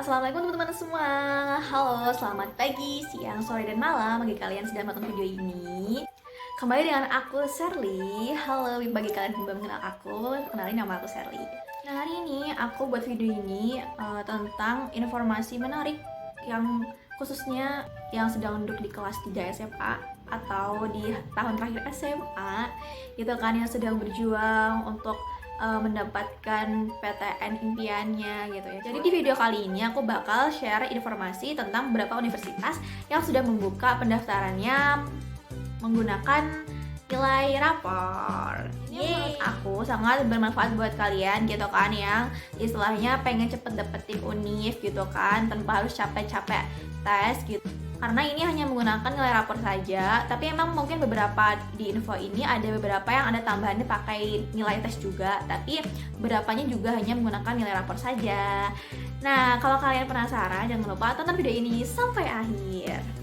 Assalamualaikum teman-teman semua. Halo, selamat pagi, siang, sore, dan malam bagi kalian sedang menonton video ini. Kembali dengan aku Sherly. Halo bagi kalian yang belum mengenal aku, kenalin nama aku Sherly. Nah, hari ini aku buat video ini tentang informasi menarik yang khususnya yang sedang duduk di kelas 3 SMA atau di tahun terakhir SMA gitu kan, yang sedang berjuang untuk mendapatkan PTN impiannya gitu ya. Jadi di video kali ini aku bakal share informasi tentang beberapa universitas yang sudah membuka pendaftarannya menggunakan nilai rapor. Ini menurut aku sangat bermanfaat buat kalian gitu kan, yang istilahnya pengen cepet dapetin univ gitu kan tanpa harus capek-capek tes gitu. Karena ini hanya menggunakan nilai rapor saja, tapi emang mungkin beberapa di info ini ada beberapa yang ada tambahannya pakai nilai tes juga, tapi beberapanya juga hanya menggunakan nilai rapor saja. Nah, kalau kalian penasaran, jangan lupa tonton video ini sampai akhir.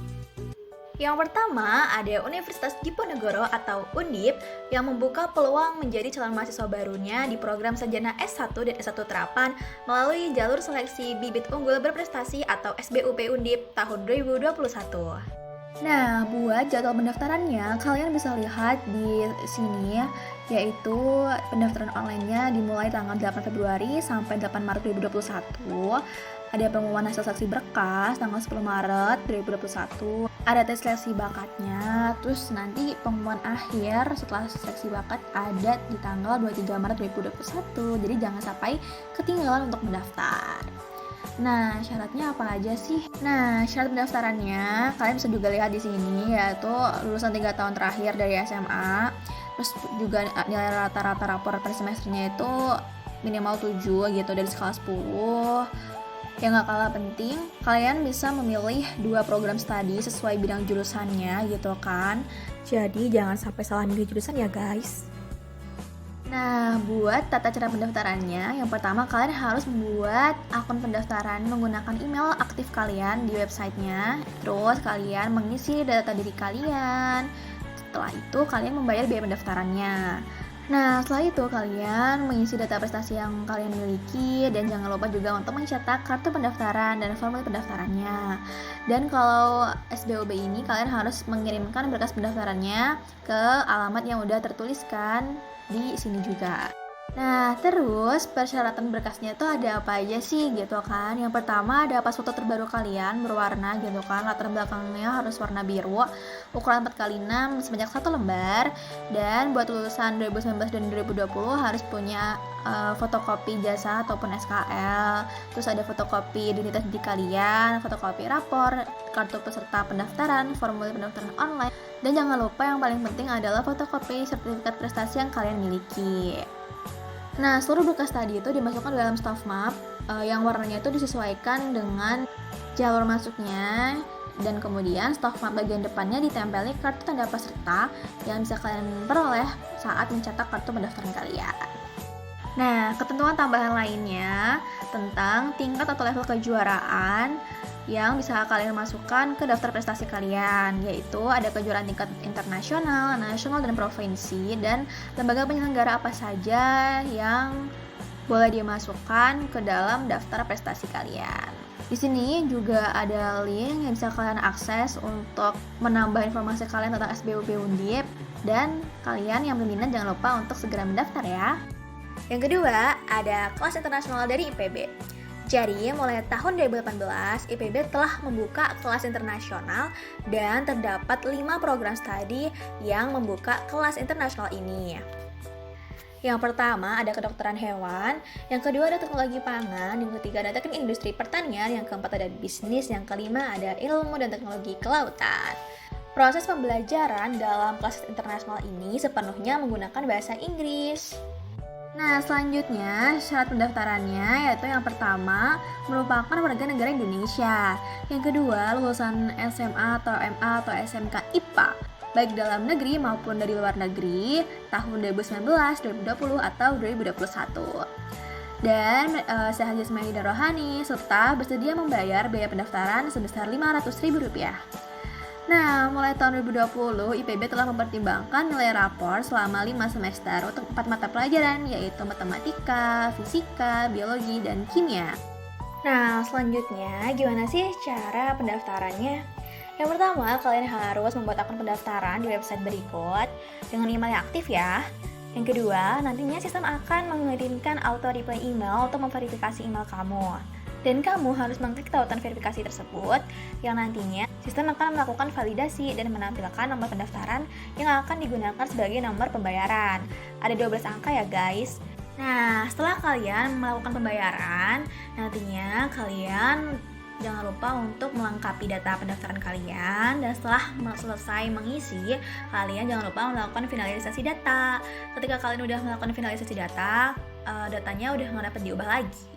Yang pertama, ada Universitas Diponegoro atau Undip yang membuka peluang menjadi calon mahasiswa barunya di program sarjana S1 dan S1 terapan melalui jalur seleksi bibit unggul berprestasi atau SBUP Undip tahun 2021. Nah, buat jadwal pendaftarannya, kalian bisa lihat di sini, yaitu pendaftaran online-nya dimulai tanggal 8 Februari sampai 8 Maret 2021. Ada pengumuman hasil seleksi berkas tanggal 10 Maret 2021. Ada tes seleksi bakatnya, terus nanti pengumuman akhir setelah seleksi bakat ada di tanggal 23 Maret 2021. Jadi jangan sampai ketinggalan untuk mendaftar. Nah, syaratnya apa aja sih? Nah, syarat pendaftarannya kalian bisa juga lihat di sini, yaitu lulusan 3 tahun terakhir dari SMA. Terus juga nilai rata-rata rapor per semesternya itu minimal 7 gitu dari skala 10. Yang gak kalah penting, kalian bisa memilih 2 program studi sesuai bidang jurusannya gitu kan. Jadi jangan sampai salah milih jurusan ya guys. Nah, buat tata cara pendaftarannya, yang pertama kalian harus membuat akun pendaftaran menggunakan email aktif kalian di websitenya. Terus kalian mengisi data diri kalian. Setelah itu kalian membayar biaya pendaftarannya. Nah, setelah itu kalian mengisi data prestasi yang kalian miliki dan jangan lupa juga untuk mencetak kartu pendaftaran dan formulir pendaftarannya. Dan kalau SBUB ini kalian harus mengirimkan berkas pendaftarannya ke alamat yang udah tertuliskan di sini juga. Nah, terus persyaratan berkasnya tuh ada apa aja sih gitu kan. Yang pertama ada pas foto terbaru kalian berwarna gitu kan. Latar belakangnya harus warna biru, ukuran 4x6 sebanyak 1 lembar. Dan buat lulusan 2019 dan 2020 harus punya fotokopi jasa ataupun SKL. Terus ada fotokopi identitas diri kalian, fotokopi rapor, kartu peserta pendaftaran, formulir pendaftaran online. Dan jangan lupa yang paling penting adalah fotokopi sertifikat prestasi yang kalian miliki. Nah, seluruh berkas tadi itu dimasukkan dalam staff map yang warnanya itu disesuaikan dengan jalur masuknya, dan kemudian staff map bagian depannya ditempeli kartu tanda peserta yang bisa kalian peroleh saat mencetak kartu pendaftaran kalian. Nah, ketentuan tambahan lainnya tentang tingkat atau level kejuaraan yang bisa kalian masukkan ke daftar prestasi kalian, yaitu ada kejuaraan tingkat internasional, nasional, dan provinsi, dan lembaga penyelenggara apa saja yang boleh dimasukkan ke dalam daftar prestasi kalian. Di sini juga ada link yang bisa kalian akses untuk menambah informasi kalian tentang SBUP Undip, dan kalian yang berminat jangan lupa untuk segera mendaftar ya. Yang kedua, ada kelas internasional dari IPB. Jadi, mulai tahun 2018, IPB telah membuka kelas internasional dan terdapat 5 program studi yang membuka kelas internasional ini. Yang pertama ada kedokteran hewan, yang kedua ada teknologi pangan, yang ketiga ada teknik industri pertanian, yang keempat ada bisnis, yang kelima ada ilmu dan teknologi kelautan. Proses pembelajaran dalam kelas internasional ini sepenuhnya menggunakan bahasa Inggris. Nah, selanjutnya syarat pendaftarannya yaitu yang pertama merupakan warga negara Indonesia, yang kedua lulusan SMA atau MA atau SMK IPA baik dalam negeri maupun dari luar negeri tahun 2019, 2020 atau 2021, dan sehat jasmani dan rohani serta bersedia membayar biaya pendaftaran sebesar Rp500.000. Nah, mulai tahun 2020, IPB telah mempertimbangkan nilai rapor selama 5 semester untuk 4 mata pelajaran, yaitu matematika, fisika, biologi, dan kimia. Nah, selanjutnya gimana sih cara pendaftarannya? Yang pertama, kalian harus membuat akun pendaftaran di website berikut dengan email yang aktif ya. Yang kedua, nantinya sistem akan mengirimkan auto reply email untuk memverifikasi email kamu. Dan kamu harus mengklik tautan verifikasi tersebut yang nantinya sistem akan melakukan validasi dan menampilkan nomor pendaftaran yang akan digunakan sebagai nomor pembayaran. Ada 12 angka ya guys. Nah, setelah kalian melakukan pembayaran, nantinya kalian jangan lupa untuk melengkapi data pendaftaran kalian. Dan setelah selesai mengisi, kalian jangan lupa melakukan finalisasi data. Ketika kalian udah melakukan finalisasi data, datanya udah nggak dapat diubah lagi.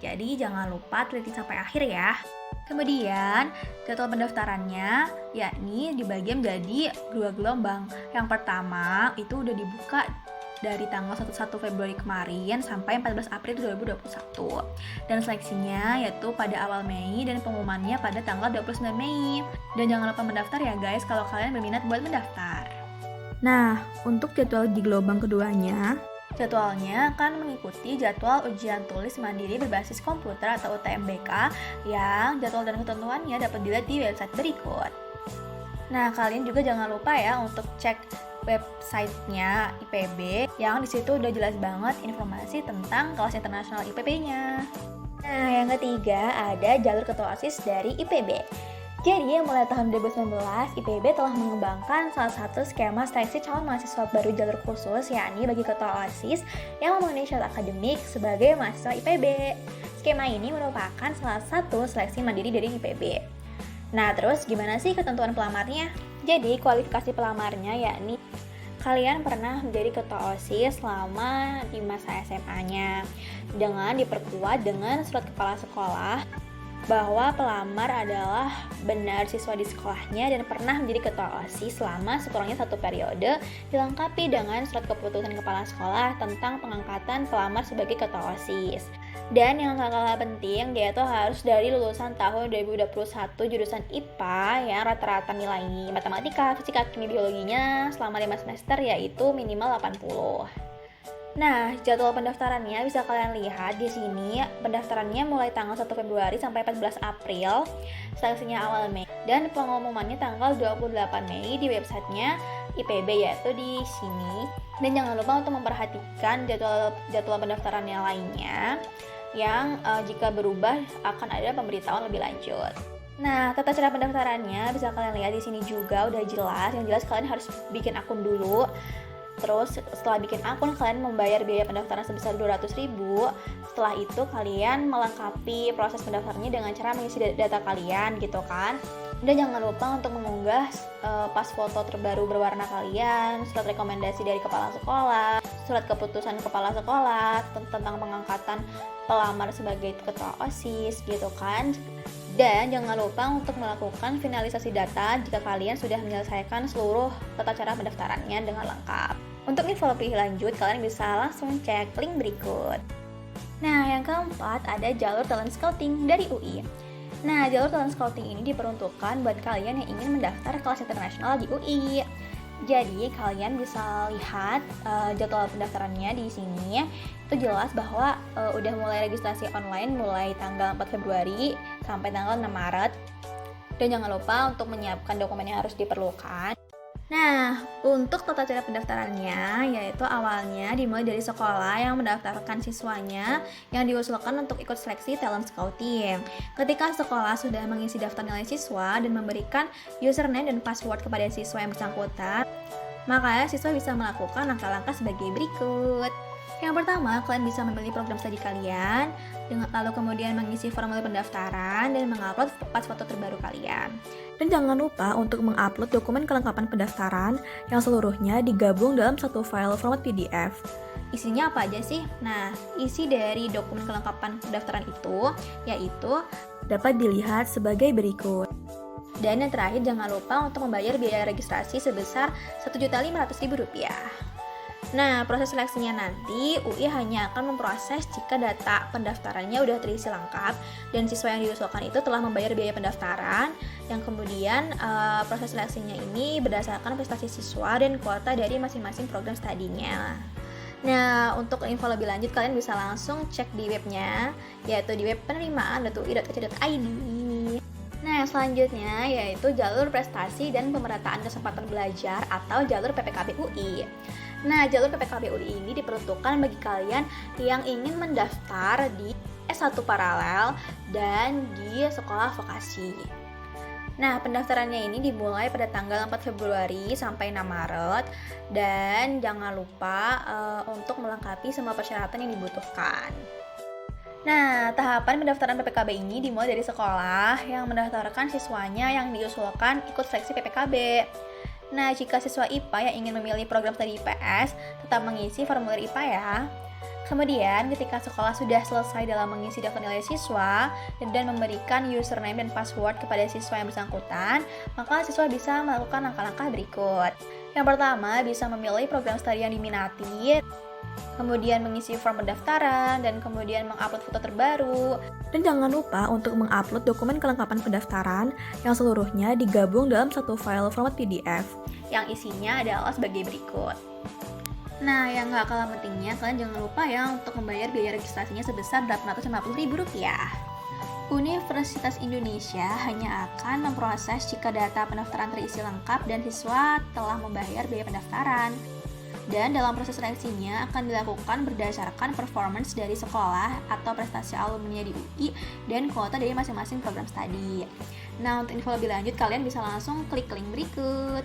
Jadi jangan lupa teliti sampai akhir ya. Kemudian jadwal pendaftarannya yakni dibagi menjadi 2 gelombang. Yang pertama itu udah dibuka dari tanggal 1 Februari kemarin sampai 14 April 2021. Dan seleksinya yaitu pada awal Mei dan pengumumannya pada tanggal 29 Mei. Dan jangan lupa mendaftar ya guys kalau kalian berminat buat mendaftar. Nah, untuk jadwal di gelombang keduanya, jadwalnya akan mengikuti jadwal ujian tulis mandiri berbasis komputer atau UTMBK yang jadwal dan ketentuannya dapat dilihat di website berikut. Nah, kalian juga jangan lupa ya untuk cek websitenya IPB yang disitu udah jelas banget informasi tentang kelas internasional IPB-nya. Nah, yang ketiga ada jalur ketua OSIS dari IPB. Jadi, mulai tahun 2019, IPB telah mengembangkan salah satu skema seleksi calon mahasiswa baru jalur khusus, yakni bagi ketua OSIS yang memenuhi syarat akademik sebagai mahasiswa IPB. Skema ini merupakan salah satu seleksi mandiri dari IPB. Nah, terus gimana sih ketentuan pelamarnya? Jadi, kualifikasi pelamarnya yakni kalian pernah menjadi ketua OSIS selama di masa SMA-nya dengan diperkuat dengan surat kepala sekolah bahwa pelamar adalah benar siswa di sekolahnya dan pernah menjadi ketua OSIS selama sekurangnya 1 periode, dilengkapi dengan surat keputusan kepala sekolah tentang pengangkatan pelamar sebagai ketua OSIS. Dan yang gak kalah penting, dia tuh harus dari lulusan tahun 2021 jurusan IPA yang rata-rata nilai matematika, fisika, kimia, biologinya selama 5 semester yaitu minimal 80. Nah, jadwal pendaftarannya bisa kalian lihat di sini. Pendaftarannya mulai tanggal 1 Februari sampai 14 April, seleksinya awal Mei, dan pengumumannya tanggal 28 Mei di websitenya IPB yaitu di sini. Dan jangan lupa untuk memperhatikan jadwal pendaftarannya lainnya yang jika berubah akan ada pemberitahuan lebih lanjut. Nah, tata cara pendaftarannya bisa kalian lihat di sini juga udah jelas. Yang jelas kalian harus bikin akun dulu. Terus setelah bikin akun kalian membayar biaya pendaftaran sebesar 200.000. Setelah itu kalian melengkapi proses pendaftarannya dengan cara mengisi data kalian gitu kan. Dan jangan lupa untuk mengunggah pas foto terbaru berwarna kalian, surat rekomendasi dari kepala sekolah, surat keputusan kepala sekolah tentang pengangkatan pelamar sebagai ketua OSIS gitu kan. Dan jangan lupa untuk melakukan finalisasi data jika kalian sudah menyelesaikan seluruh tata cara pendaftarannya dengan lengkap. Untuk info lebih lanjut, kalian bisa langsung cek link berikut. Nah, yang keempat ada jalur talent scouting dari UI. Nah, jalur talent scouting ini diperuntukkan buat kalian yang ingin mendaftar kelas internasional di UI. Jadi, kalian bisa lihat jadwal pendaftarannya di sini. Itu jelas bahwa udah mulai registrasi online mulai tanggal 4 Februari sampai tanggal 6 Maret. Dan jangan lupa untuk menyiapkan dokumen yang harus diperlukan. Nah, untuk tata cara pendaftarannya, yaitu awalnya dimulai dari sekolah yang mendaftarkan siswanya yang diusulkan untuk ikut seleksi talent scouting. Ketika sekolah sudah mengisi daftar nilai siswa dan memberikan username dan password kepada siswa yang bersangkutan, maka siswa bisa melakukan langkah-langkah sebagai berikut. Yang pertama, kalian bisa memilih program studi kalian, lalu kemudian mengisi formulir pendaftaran dan mengupload pas foto terbaru kalian. Dan jangan lupa untuk mengupload dokumen kelengkapan pendaftaran yang seluruhnya digabung dalam satu file format PDF. Isinya apa aja sih? Nah, isi dari dokumen kelengkapan pendaftaran itu yaitu dapat dilihat sebagai berikut. Dan yang terakhir, jangan lupa untuk membayar biaya registrasi sebesar Rp1.500.000. Nah, proses seleksinya nanti UI hanya akan memproses jika data pendaftarannya udah terisi lengkap dan siswa yang diusulkan itu telah membayar biaya pendaftaran. Yang kemudian proses seleksinya ini berdasarkan prestasi siswa dan kuota dari masing-masing program studinya. Nah, untuk info lebih lanjut kalian bisa langsung cek di webnya, yaitu di web penerimaan.ui.ac.id. Nah, selanjutnya yaitu jalur prestasi dan pemerataan kesempatan belajar atau jalur PPKB UI. Nah, jalur PPKB UI ini diperuntukkan bagi kalian yang ingin mendaftar di S1 paralel dan di sekolah vokasi. Nah, pendaftarannya ini dimulai pada tanggal 4 Februari sampai 6 Maret dan jangan lupa untuk melengkapi semua persyaratan yang dibutuhkan. Nah, tahapan pendaftaran PPKB ini dimulai dari sekolah yang mendaftarkan siswanya yang diusulkan ikut seleksi PPKB. Nah, jika siswa IPA yang ingin memilih program studi IPS, tetap mengisi formulir IPA ya. Kemudian, ketika sekolah sudah selesai dalam mengisi daftar nilai siswa dan memberikan username dan password kepada siswa yang bersangkutan, maka siswa bisa melakukan langkah-langkah berikut. Yang pertama, bisa memilih program studi yang diminati, kemudian mengisi form pendaftaran, dan kemudian mengupload foto terbaru. Dan jangan lupa untuk mengupload dokumen kelengkapan pendaftaran yang seluruhnya digabung dalam satu file format PDF yang isinya adalah sebagai berikut. Nah, yang gak kalah pentingnya, kalian jangan lupa ya untuk membayar biaya registrasinya sebesar Rp850.000. Universitas Indonesia hanya akan memproses jika data pendaftaran terisi lengkap dan siswa telah membayar biaya pendaftaran. Dan dalam proses seleksinya akan dilakukan berdasarkan performance dari sekolah atau prestasi alumni di UI dan kuota dari masing-masing program studi. Nah, untuk info lebih lanjut kalian bisa langsung klik link berikut.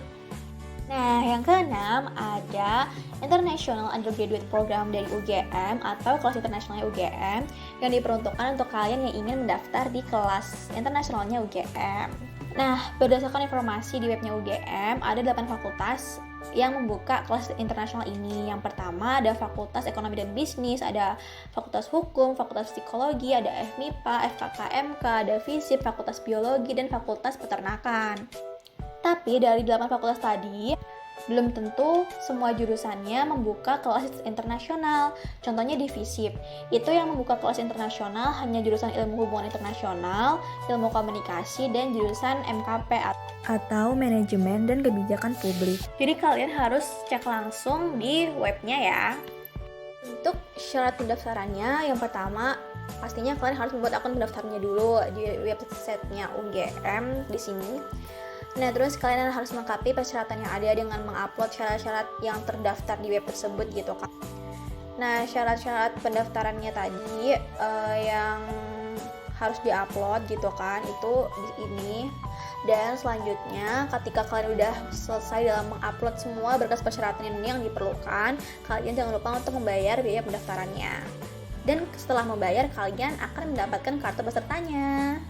Nah, yang keenam ada International Undergraduate Program dari UGM atau kelas internasionalnya UGM yang diperuntukkan untuk kalian yang ingin mendaftar di kelas internasionalnya UGM. Nah, berdasarkan informasi di webnya UGM, ada 8 fakultas yang membuka kelas internasional ini. Yang pertama ada Fakultas Ekonomi dan Bisnis, ada Fakultas Hukum, Fakultas Psikologi, ada FMIPA, FKKMK, ada FISIP, Fakultas Biologi, dan Fakultas Peternakan. Tapi dari 8 fakultas tadi, belum tentu semua jurusannya membuka kelas internasional. Contohnya di FISIP, itu yang membuka kelas internasional hanya jurusan ilmu hubungan internasional, ilmu komunikasi, dan jurusan MKP atau manajemen dan kebijakan publik. Jadi kalian harus cek langsung di webnya ya. Untuk syarat pendaftarannya, yang pertama pastinya kalian harus membuat akun pendaftarnya dulu di websitenya UGM di sini. Nah, terus kalian harus melengkapi persyaratan yang ada dengan mengupload syarat-syarat yang terdaftar di web tersebut gitu kan. Nah, syarat-syarat pendaftarannya tadi yang harus diupload gitu kan, itu di ini. Dan selanjutnya ketika kalian udah selesai dalam mengupload semua berkas persyaratan ini yang diperlukan, kalian jangan lupa untuk membayar biaya pendaftarannya. Dan setelah membayar, kalian akan mendapatkan kartu pesertanya.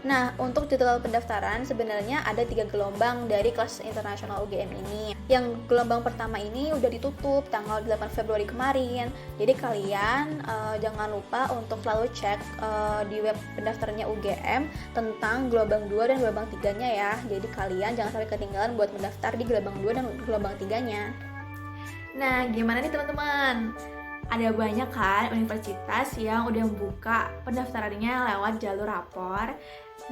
Nah, untuk jadwal pendaftaran sebenarnya ada 3 gelombang dari kelas internasional UGM ini. Yang gelombang pertama ini udah ditutup tanggal 8 Februari kemarin. Jadi kalian jangan lupa untuk selalu cek di web pendaftarannya UGM tentang gelombang 2 dan gelombang 3-nya ya. Jadi kalian jangan sampai ketinggalan buat mendaftar di gelombang 2 dan gelombang 3-nya. Nah, gimana nih teman-teman? Ada banyak kan universitas yang udah membuka pendaftarannya lewat jalur rapor.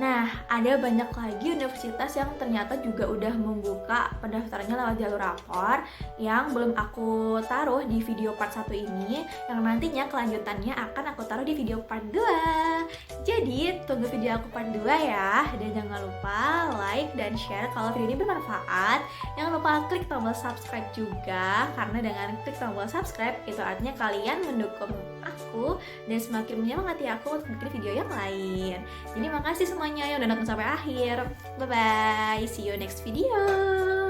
Nah, ada banyak lagi universitas yang ternyata juga udah membuka pendaftarannya lewat jalur rapor yang belum aku taruh di video part 1 ini, yang nantinya kelanjutannya akan aku taruh di video part 2. Jadi, tunggu video aku part 2 ya. Dan jangan lupa like dan share kalau video ini bermanfaat. Jangan lupa klik tombol subscribe juga, karena dengan klik tombol subscribe itu artinya kalian mendukung aku dan semakin menyemangati aku untuk bikin video yang lain. Jadi makasih semuanya yang udah nonton sampai akhir. Bye bye, see you next video.